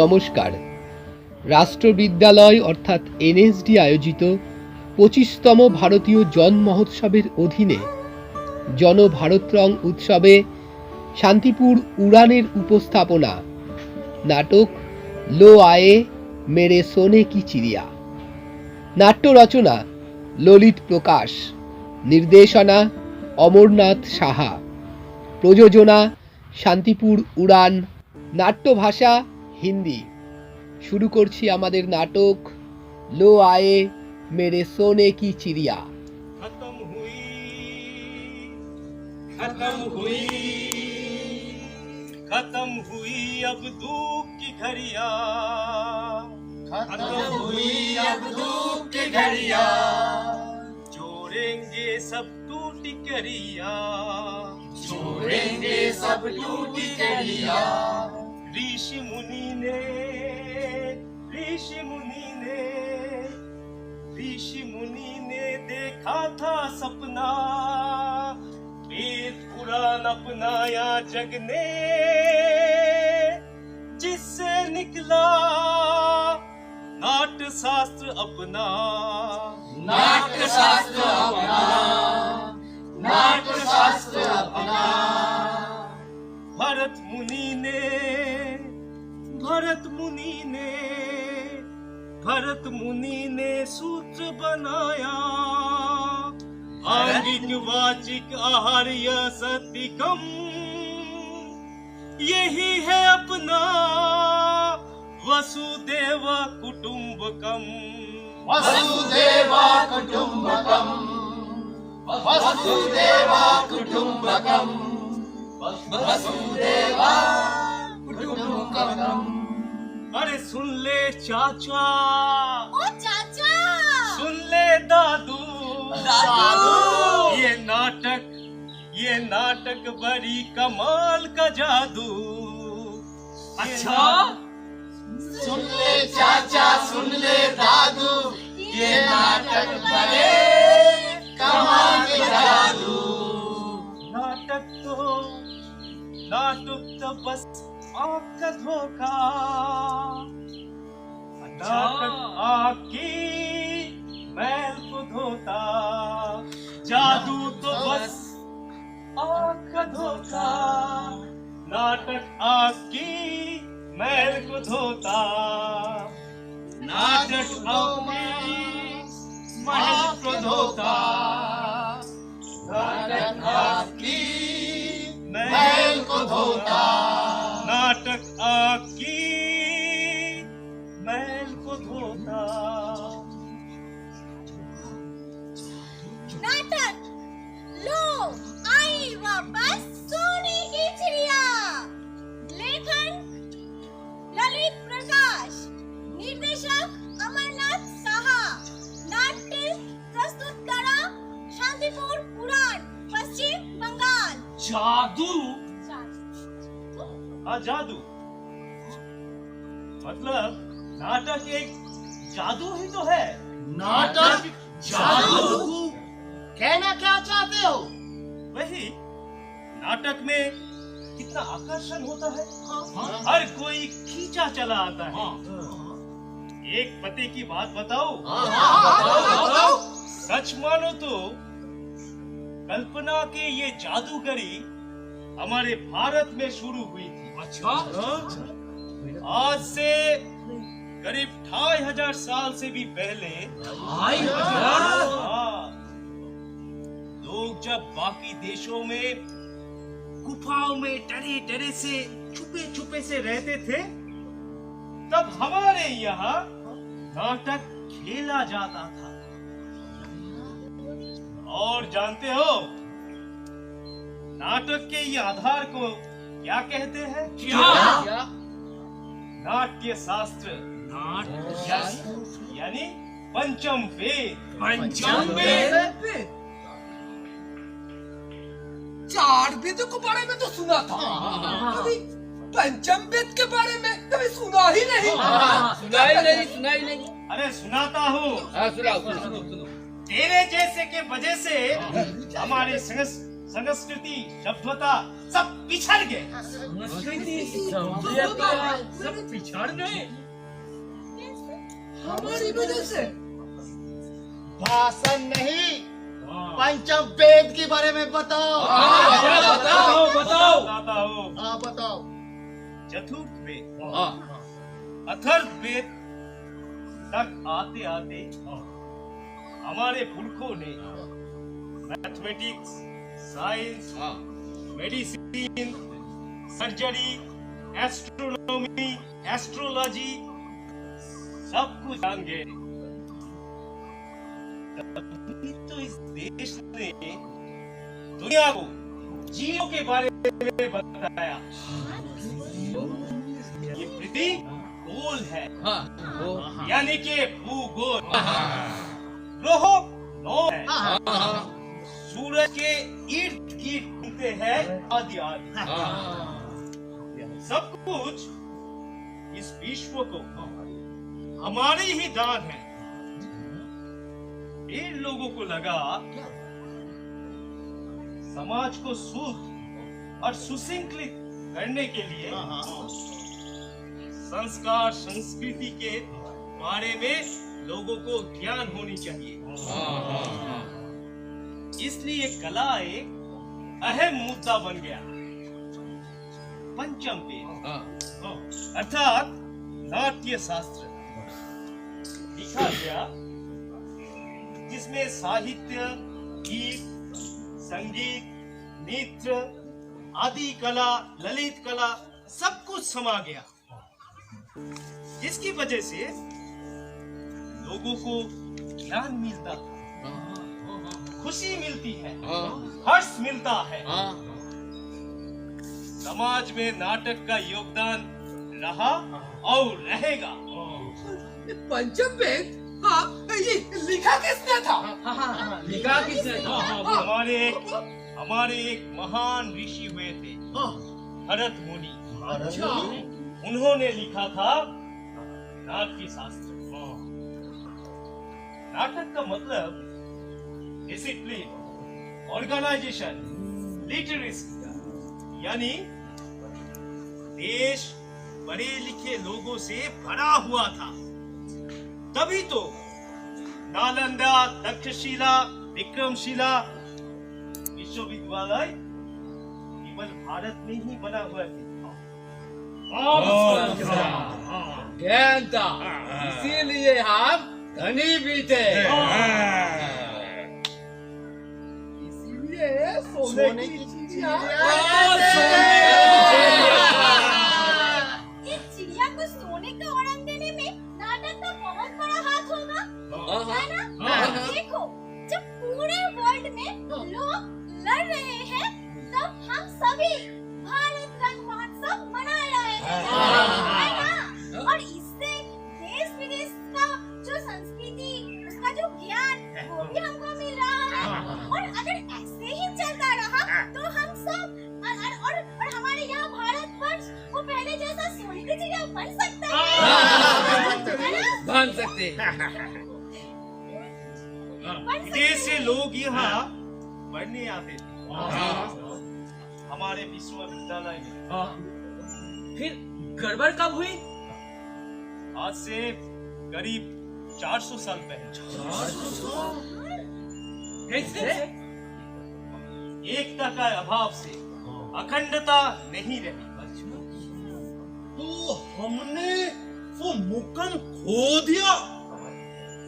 নমস্কার। রাষ্ট্রবিদ্যালয় অর্থাৎ এনএসডি আয়োজিত 25তম ভারতীয় জন মহোৎসবের অধীনে জনভারতরং উৎসবে শান্তিপুর উড়ানের উপস্থাপনা নাটক লো আয়ে মেরে সোনে কি চিড়িয়া। নাট্য রচনা ললিত প্রকাশ, নির্দেশনা অমরনাথ সাহা, প্রযোজনা শান্তিপুর উড়ান, নাট্য ভাষা হিন্দি। শুরু করছি আমাদের নাটক লো আয়ে মেরে সোনে কি চিড়িয়া। खत्म हुई अब धूप की घड़िया, खत्म हुई अब धूप की घड़िया, जोड़ेंगे सब टूटी करिया, जोड़ेंगे सब टूटी करिया। ऋषि मुनि ने देखा था सपना, वेद पुराण अपनाया जग ने, जिससे निकला नाट्य शास्त्र अपना, नाट्य शास्त्र अपना, नाट्य शास्त्र अपना। भरत मुनि ने सूत्र बनाया, आंगिक वाचिक आहार्य सतिकम, यही है अपना वसुदेव कुटुंबकम, वसुदेव कुटुंबकम, वसुदेव कुटुंबकम, वसुदेव कुटुंबकम। अरे सुन ले चाचा, ओ चाचा, सुन ले दादू, दादू, ये नाटक बड़ी कमाल का जादू। अच्छा, सुन ले चाचा, सुन ले दादू, ये नाटक बड़े कमाल के जादू। नाटक तो बस आँख का धोखा, नाटक आँखी मैल को धोता, जादू तो बस आँख का धोखा, नाटक आँखी मैल को धोता, नाटक आँखी महल को धोता, नाटक आँखी महल को धोता, नाटक आँखी महल को धोता। नाटक लो आई वापस सोने की चिड़िया। लेखन ललित प्रकाश, निर्देशक अमरनाथ साहा, नाट्य प्रस्तुत करा शांतिपुर उड़ान, पश्चिम बंगाल। जादू? हाँ, जादू मतलब नाटक एक जादू ही तो है। नाटक जादू? कहना क्या चाहते हो? वही, नाटक में कितना आकर्षण होता है, हर कोई खींचा चला आता है। एक पते की बात बताओ, बताओ। सच मानो तो कल्पना के ये जादूगरी हमारे भारत में शुरू हुई थी। अच्छा? आज से करीब 2500 साल से भी पहले। 2500? लोग जब बाकी देशों में गुफाओं में डरे डरे से छुपे से रहते थे, तब हमारे यहाँ नाटक खेला जाता था। और जानते हो नाटक के ये आधार को क्या कहते हैं? क्या? नाट्य शास्त्र, यानी पंचम वेद। पंचम वेद? चार वेदों के बारे में तो सुना था, कभी पंचम वेद के बारे में कभी सुना ही नहीं। सुना ही नहीं। अरे सुनाता हूँ। सुनाओ। तेरे जैसे के वजह से हमारे संस्कृति सभ्यता सब पिछड़ गए। सब पिछड़ गए हमारी वजह से। भाषण नहीं, पंचम वेद के बारे में बताओ। बताता हूँ। हाँ बताओ। चतुर्थ वेद, अथर्व वेद तक आते आते हमारे पुरखों ने mathematics, science, medicine, surgery, astronomy, astrology सब कुछ जान गए। तभी तो इस देश ने दुनिया को जीवों के बारे में बताया। ये पृथ्वी गोल है, यानी कि भूगोल। ग्रह 9 है, सूरज के इर्द गिर्द घूमते हैं आदि आदि। सब कुछ इस विश्व को हमारी ही दान है। इन लोगों को लगा समाज को शुद्ध और सुशृंखलित करने के लिए संस्कार संस्कृति के बारे में लोगों को ज्ञान होनी चाहिए। इसलिए कला एक अहम मुद्दा बन गया। पंचम वेद अर्थात नाट्य शास्त्र लिखा गया, जिसमें साहित्य, गीत, संगीत, नृत्य आदि कला, ललित कला सब कुछ समा गया, जिसकी वजह से लोगों को ज्ञान मिलता, खुशी मिलती है, हर्ष मिलता है। समाज में नाटक का योगदान रहा और रहेगा। पंचम वेद, हाँ, ये लिखा किसने था? लिखा किसने था? हमारे एक महान ऋषि हुए थे, भरत मुनि। उन्होंने लिखा था नाट्य शास्त्र। नाटक का मतलब डिसिप्लिन, ऑर्गेनाइजेशन, लिटरेसी, यानी देश पढ़े लिखे लोगों से भरा हुआ था। तभी तो नालंदा, तक्षशिला, विक्रमशिला विश्वविद्यालय केवल भारत में ही बना हुआ था। ज्ञान था, इसीलिए हम धनी भी थे। इसीलिए सोने की चिड़िया इस चिड़िया को सोने का औरंग देने में नाटक का बहुत बड़ा हाथ होगा, है ना? देखो, जब पूरे वर्ल्ड में लोग लड़ रहे हैं, तब हम सभी भारत रंग महोत्सव मना रहे हैं, है ना? और इससे देश विदेश का जो संस्कृति, उसका जो ज्ञान, वो भी हमको मिल रहा है। और अगर ऐसे ही चलता रहा, तो हम सब और हमारे यहाँ भारतवर्ष वो पहले जैसा सोने की चिड़िया बन सकता है, है ना? बन सकते। विदेश से लोग यहाँ पढ़ने आते थे हमारे विश्वविद्यालय में। फिर गड़बड़ कब हुई? आज से करीब 400 साल पहले। कैसे? एकता का अभाव से अखंडता नहीं रही। तो हमने वो मुकन खो दिया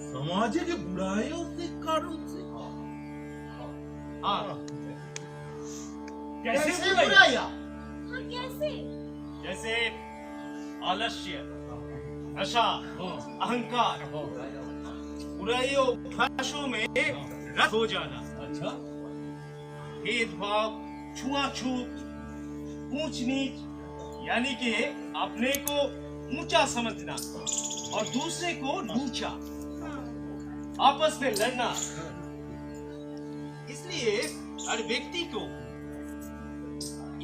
सामाजिक बुराइयों के कारण से। हाँ, कैसे बुराइयां? हाँ, कैसे? जैसे आलस्य, नशा, अहंकार, बुराइयों भाषों में रत हो जाना, भेदभाव, छुआछूत, ऊंच नीच, यानी कि अपने को ऊंचा समझना और दूसरे को नीचा, आपस में लड़ना। इसलिए हर व्यक्ति को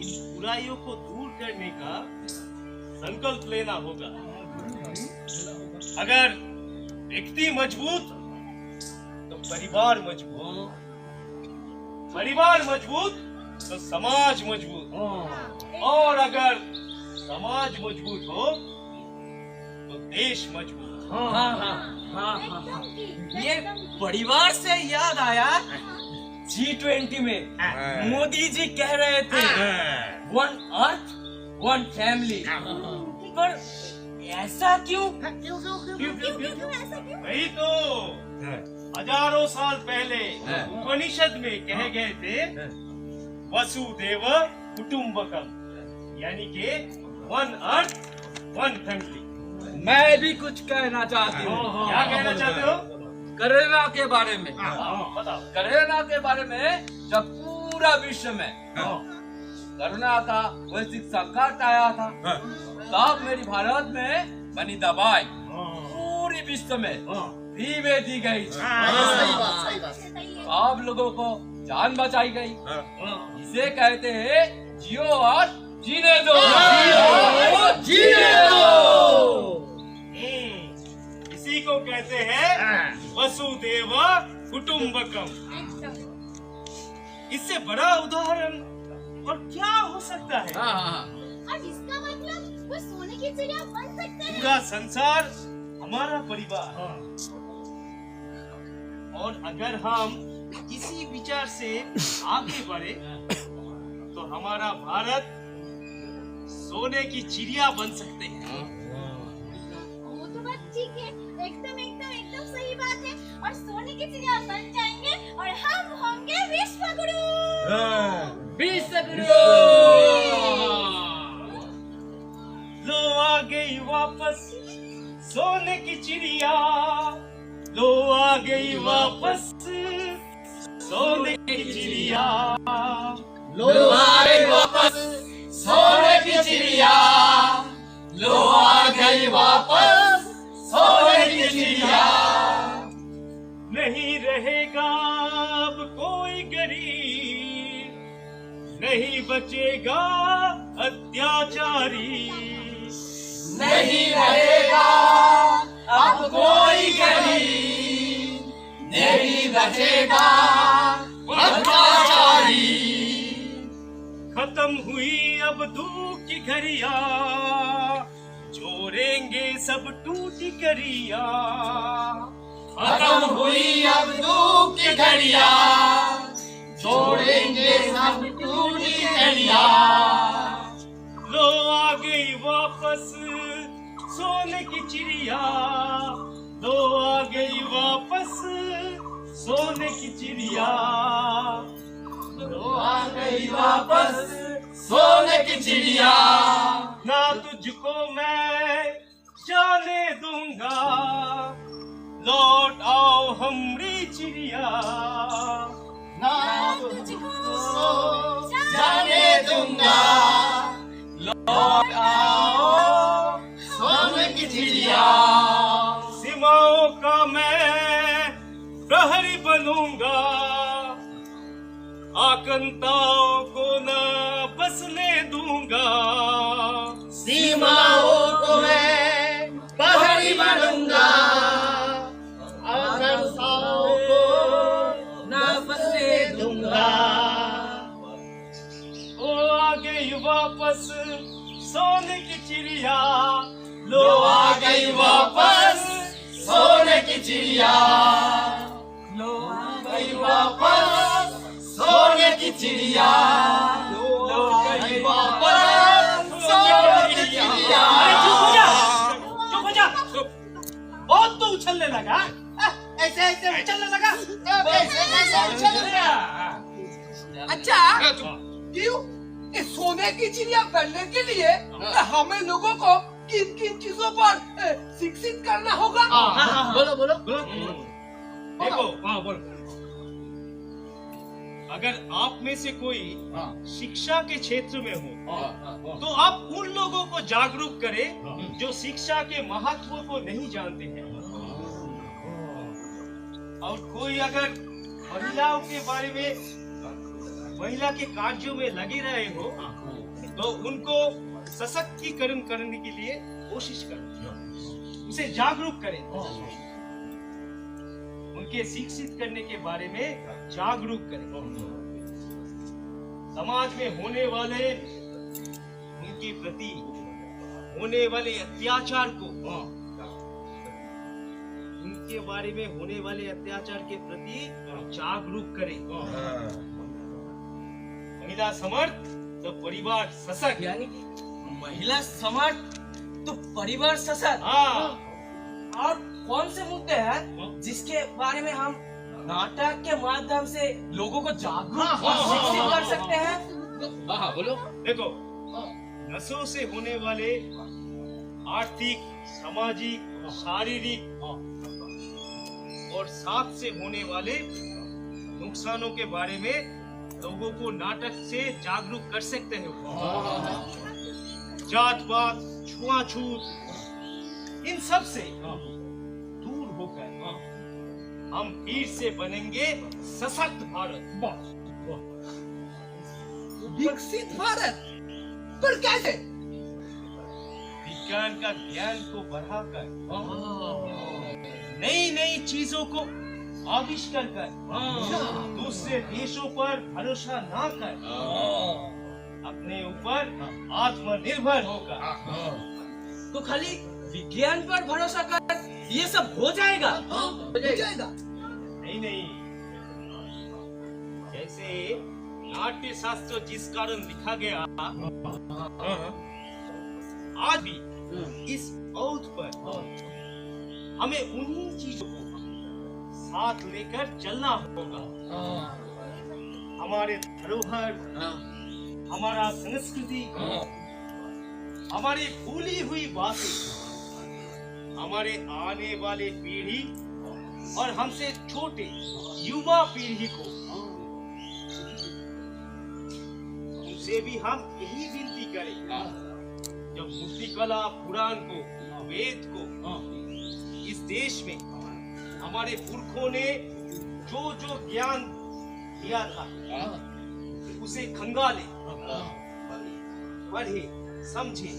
इन बुराइयों को दूर करने का संकल्प लेना होगा। अगर व्यक्ति मजबूत तो परिवार मजबूत, परिवार मजबूत तो समाज मजबूत, और अगर समाज मजबूत हो तो देश मजबूत। एकदम ठीक, ये एकदम ठीक। परिवार से याद आया, G20 में मोदी जी कह रहे थे वन अर्थ वन फैमिली, पर ऐसा क्यों? क्यों ऐसा क्यों? वही तो हजारों साल पहले उपनिषद में कहे गए थे, वसुदेव कुटुंबकम, यानी कि वन अर्थ वन फैमिली। मैं भी कुछ कहना चाहती हूँ। क्या कहना चाहते हो? कोरोना के बारे में। बताओ। कोरोना के बारे में जब पूरा विश्व में कोरोना का वैश्विक संकट आया था, तब मेरी भारत में बनी दवाई पूरी विश्व में फ्री में दी गई। सही बात। बताइए। सब लोगों को जान बचाई गई। इसे कहते हैं जियो और जीने दो। जीने दो। इसी को कहते हैं वसुदेव कुटुंबकम। एकदम। इससे बड़ा उदाहरण और क्या हो सकता है? और इसका मतलब वो सोने की चिड़िया बन सकते हैं। पूरा संसार हमारा परिवार। और अगर हम इसी विचार से आगे बढ़े तो हमारा भारत सोने की चिड़िया बन सकते हैं। वो तो बात ठीक है, एकदम सही बात है। और सोने की चिड़िया बन जाएंगे और हम होंगे विश्व गुरु। लो आ गई वापस सोने की चिड़िया, लो आ गई वापस सोने की चिड़िया। लो आ गई वापस सोने की चिड़िया, लो आ गई वापस सोने की चिड़िया। नहीं रहेगा अब कोई गरीब, नहीं बचेगा अत्याचारी, नहीं रहेगा अब कोई गरीब, नहीं बचेगा अत्याचारी। खत्म हुई अब दुख की घड़िया, जोड़ेंगे सब टूटी करिया। खत्म हुई अब दुख की घड़िया, जोड़ेंगे सब टूटी घड़िया। लो आ गई वापस सोने की चिड़िया, लो आ गई वापस सोने की चिड़िया। लो आ गई वापस सोने की चिड़िया। ना तुझको मैं जाने दूंगा, लौट आओ हमरी चिड़िया। ना तुझको जाने दूंगा, लौट आओ सोने की चिड़िया। सीमाओं का मैं प्रहरी बनूंगा, आकांताओं को न बसने दूंगा। सीमाओं को मैं प्रहरी बनूंगा, आकांताओं को ना बसने दूंगा। ओ आ गई वापस सोने की चिड़िया, लो आ गई वापस सोने की चिड़िया, लो आ गई वापस सोने की चिड़िया, लो आ गई वापस सोने की चिड़िया। अरे चुप हो जा, चुप हो जा। बहुत तो उछलने लगा, ऐसे ऐसे उछलने लगा। अच्छा क्यों इस सोने की चिड़िया बनने के लिए हमें लोगों को किन किन चीजों पर शिक्षित करना होगा? बोलो देखो, अगर आप में से कोई शिक्षा के क्षेत्र में हो तो आप उन लोगों को जागरूक करें जो शिक्षा के महत्व को नहीं जानते हैं। और कोई अगर महिलाओं के बारे में, महिला के कार्यों में लगे रहे हो तो उनको सशक्तिकरण करने के लिए कोशिश करें, उसे जागरूक करें, उनके शिक्षित करने के बारे में जागरूक करें। समाज में होने वाले उनके प्रति होने वाले अत्याचार को, उनके बारे में होने वाले अत्याचार के प्रति जागरूक करें। महिला समर्थ तो परिवार सशक्त। यानी महिला समर्थ तो परिवार सशक्त। हाँ, और कौन से मुद्दे हैं जिसके बारे में हम नाटक के माध्यम से लोगों को जागरूक और शिक्षित कर सकते हैं? हाँ बोलो। देखो, नशों से होने वाले आर्थिक, सामाजिक, शारीरिक और साथ से होने वाले नुकसानों के बारे में लोगों को नाटक से जागरूक कर सकते हो। जात पात, छुआछूत, इन सब से दूर होकर हम फिर से बनेंगे सशक्त भारत। विकसित भारत, पर कैसे? विज्ञान का ज्ञान को बढ़ाकर, नई नई चीजों को आविष्कार कर, दूसरे देशों पर भरोसा ना कर, अपने ऊपर आत्मनिर्भर होकर। तो खाली विज्ञान पर भरोसा कर ये सब हो जाएगा? हो जाएगा। नहीं, जैसे नाट्य शास्त्र जिस कारण लिखा गया, आज भी इस पौध पर हमें उन्हीं चीजों को साथ लेकर चलना होगा। हमारे धरोहर, हमारा संस्कृति, हमारी भूली हुई बातें, हमारे आने वाले पीढ़ी और हमसे छोटे युवा पीढ़ी को उनसे भी हम यही विनती करें, जब मूर्तिकला, पुराण को, वेद को इस देश में हमारे पुरखों ने जो जो ज्ञान दिया था उसे खंगाले, पढ़े, समझे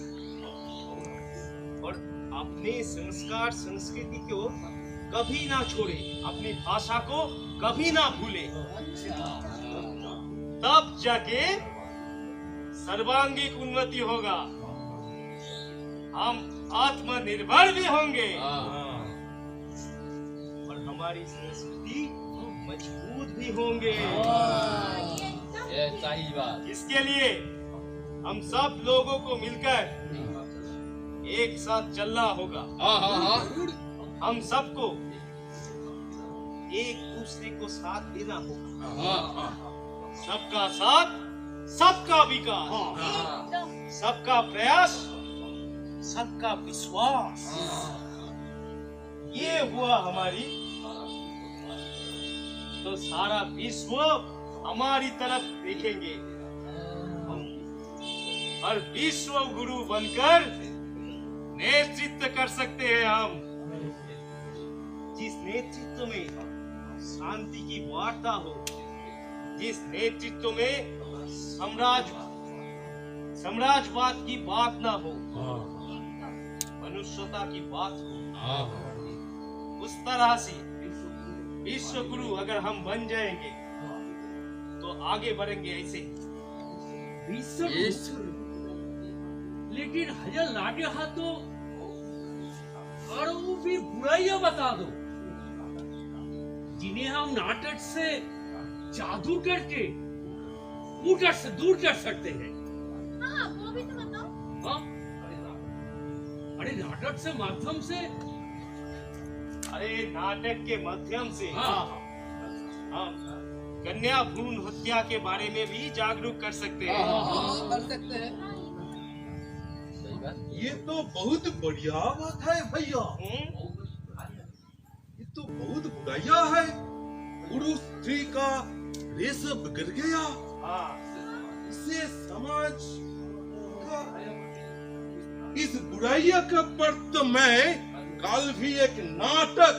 और अपने संस्कार संस्कृति को कभी ना छोड़े, अपनी भाषा को कभी ना भूले। तब जाके सर्वांगीण उन्नति होगा, हम आत्मनिर्भर भी होंगे और हमारी संस्कृति मजबूत भी होंगे। ये सही बात। इसके लिए हम सब लोगों को मिलकर एक साथ चलना होगा। हम सबको एक दूसरे को साथ देना होगा। सबका साथ, सबका विकास, सबका प्रयास, सबका विश्वास, ये हुआ हमारी, तो सारा विश्व हमारी तरफ देखेंगे और विश्व गुरु बनकर नेतृत्व कर सकते हैं हम। जिस नेतृत्व में शांति की वार्ता हो, जिस नेतृत्व में साम्राज्यवाद की बात ना हो, मनुष्यता की बात हो, उस तरह से विश्व गुरु अगर हम बन जाएंगे तो आगे बढ़ेंगे ऐसे। लेकिन हजर लाडे तो और वो भी बुराइयां बता दो जिन्हें हम नाटक से जादू करके ऊटर से दूर कर सकते हैं। हाँ, वो भी तो बताओ। हाँ? अरे नाटक से माध्यम से, अरे नाटक के माध्यम से हाँ, हम कन्या भ्रूण हत्या के बारे में भी जागरूक कर सकते हैं। कर सकते हैं। सही बात। ये तो बहुत बढ़िया बात है भैया, ये तो बहुत बुराइया है। पुरुष स्त्री का रेशा बिगड़ गया, हाँ, इससे समाज का इस बुराइया का पर मैं कल भी एक नाटक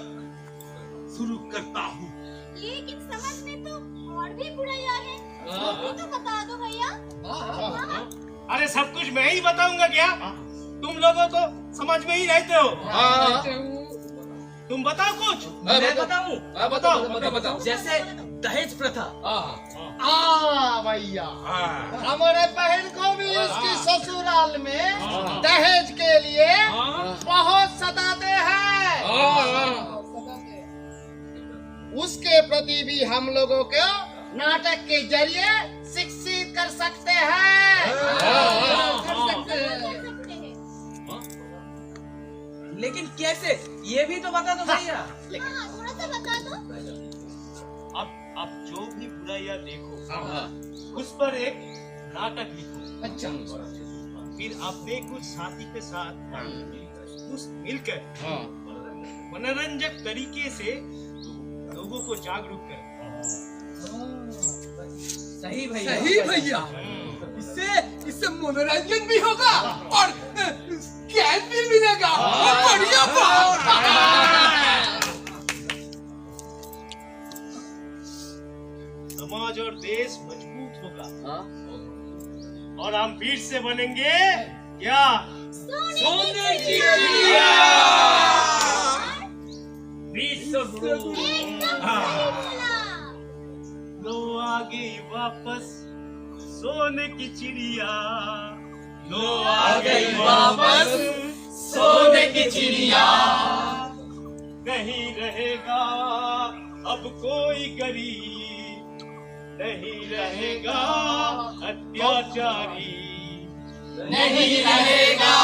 शुरू करता हूँ। लेकिन समझ में तो और भी बुराइयां हैं, वो भी तो बता दो भैया। हाँ। अरे सब कुछ मैं ही बताऊंगा क्या? तुम लोगों तो समझ में ही रहते हो। तुम बताओ कुछ। मैं बताऊं? बताओ। जैसे दहेज प्रथा। भैया हमारे बहन को भी इसकी ससुराल में दहेज के लिए बहुत सताते हैं। उसके प्रति भी हम लोगों को नाटक के जरिए शिक्षित कर सकते हैं। लेकिन कैसे, ये भी तो बता दो भैया। थोड़ा सा बता दो। अब जो भी बुराइयां देखो उस पर एक नाटक लिखो। अच्छा। फिर अपने कुछ साथी के साथ कुछ मिलकर मनोरंजक तरीके से लोगों को जागरूक करें। सही भैया। सही भैया, इससे मनोरंजन भी होगा और ज्ञान भी मिलेगा। बढ़िया बात। समाज और देश मजबूत होगा और हम फिर से बनेंगे क्या? सोने की विश्व एकदम सही बोला। लो आ गई वापस सोने की चिड़िया, लो आ गई वापस सोने की चिड़िया। नहीं रहेगा अब कोई गरीब, नहीं रहेगा अत्याचारी, नहीं रहेगा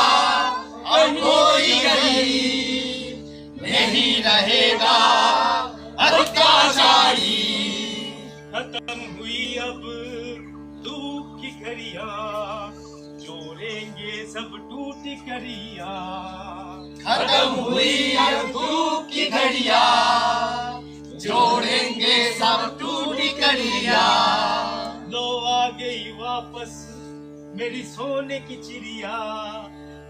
और कोई गरीब, नहीं रहेगा अत्याचारी। खत्म हुई अब दुख की घड़ियां, जोड़ेंगे सब टूटी कड़ियां। खत्म हुई अब धूप की घड़िया, जोड़ेंगे सब टूटी कड़िया। लो आ गई वापस मेरी सोने की चिड़िया,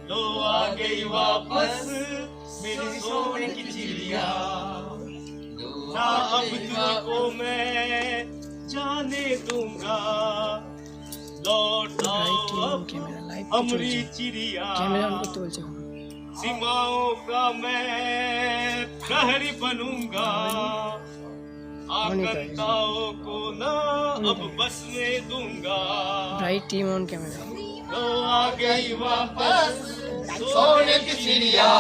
लो आ गई वापस मेरी सोने की चिड़िया। ना अब तुझको मैं जाने दूंगा, लौट आओ अब हमारी चिड़िया। सीमाओं का मैं प्रहरी बनूंगा, आकांक्षाओं को ना अब बस में दूंगा। Bright team on camera. तो आ गई वापस सोने की चिड़िया,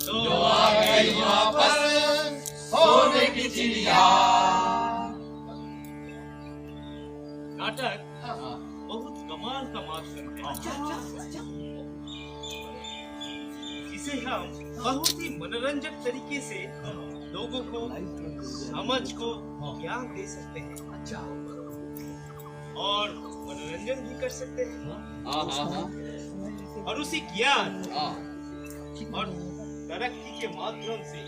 तो आ गई वापस सोने की चिड़िया। नाटक बहुत कमाल का माध्यम है, इसे हम बहुत ही मनोरंजक तरीके से लोगों को समझ को ज्ञान दे सकते हैं और मनोरंजन भी कर सकते हैं। और उसी ज्ञान और तरक्की के माध्यम से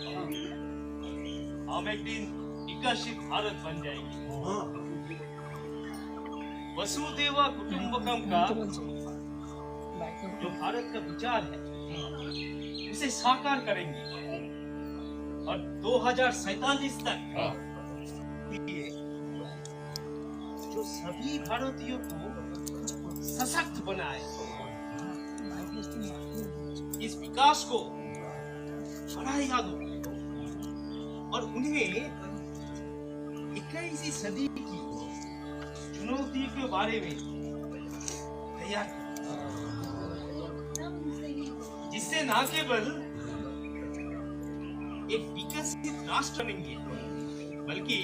हम एक दिन विकसित भारत बन जाएंगे। वसुदेवा कुटुंबकम का जो भारत का विचार है उसे साकार करेंगे और 2047 तक जो सभी भारतीयों को सशक्त बनाए, इस विकास को बढ़ाया दो और उन्हें 21वीं सदी की चुनौती के बारे में तैयार करें, जिससे न केवल एक विकसित राष्ट्र बनेंगे बल्कि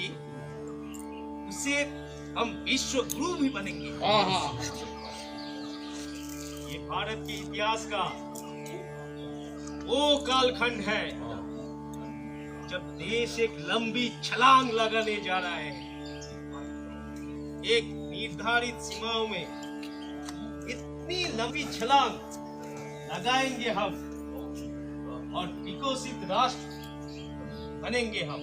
उससे हम विश्व गुरु भी बनेंगे। ये भारत के इतिहास का वो कालखंड है जब देश एक लंबी छलांग लगाने जा रहा है। एक निर्धारित सीमाओं में इतनी लंबी छलांग लगाएंगे हम और विकसित राष्ट्र बनेंगे हम।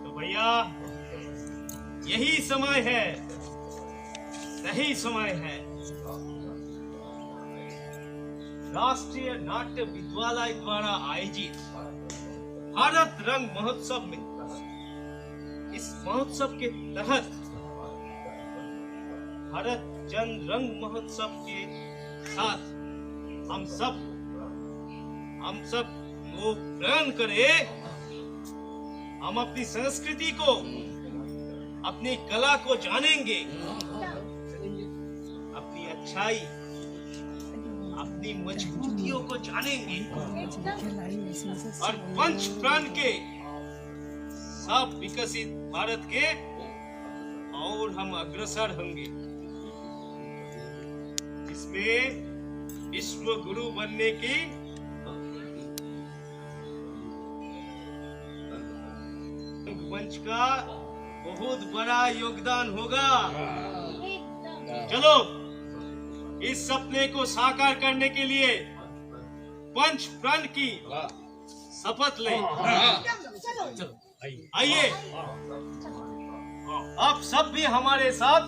तो भैया यही समय है, सही समय है। राष्ट्रीय नाट्य विद्यालय द्वारा आयोजित भारत रंग महोत्सव में, इस महोत्सव के तहत भारत जन रंग महोत्सव के साथ हम सब लोग प्रण करें हम अपनी संस्कृति को, अपनी कला को जानेंगे, अपनी अच्छाई, अपनी मजबूतियों को जानेंगे और पंच प्राण के सब विकसित भारत के और हम अग्रसर होंगे, इसमें विश्व गुरु बनने की मंच का बहुत बड़ा योगदान होगा। चलो इस सपने को साकार करने के लिए पंच प्रण की शपथ लें। आइए आप सब भी हमारे साथ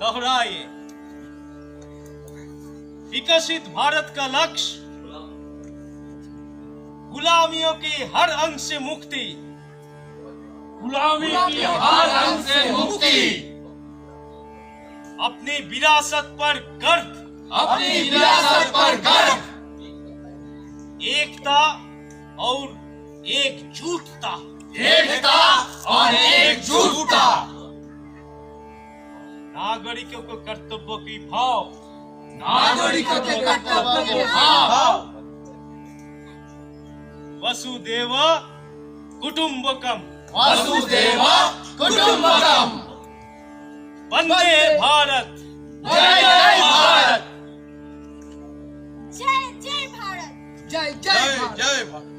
दोहराइए। विकसित भारत का लक्ष्य गुलामियों के हर अंग से मुक्ति, गुलामी की हर अंग से मुक्ति, अपनी विरासत पर गर्व, अपनी विरासत पर गर्व, एकता और एकजुटता, एकता और एकजुटता, नागरिकों को कर्तव्य की भाव, नागरिकों के कर्तव्य के भाव, वसुदेव कुटुंबकम, वसुदेव कुटुंबकम, वंदे भारत, जय जय भारत, जय जय भारत। जय जय जय जय भारत।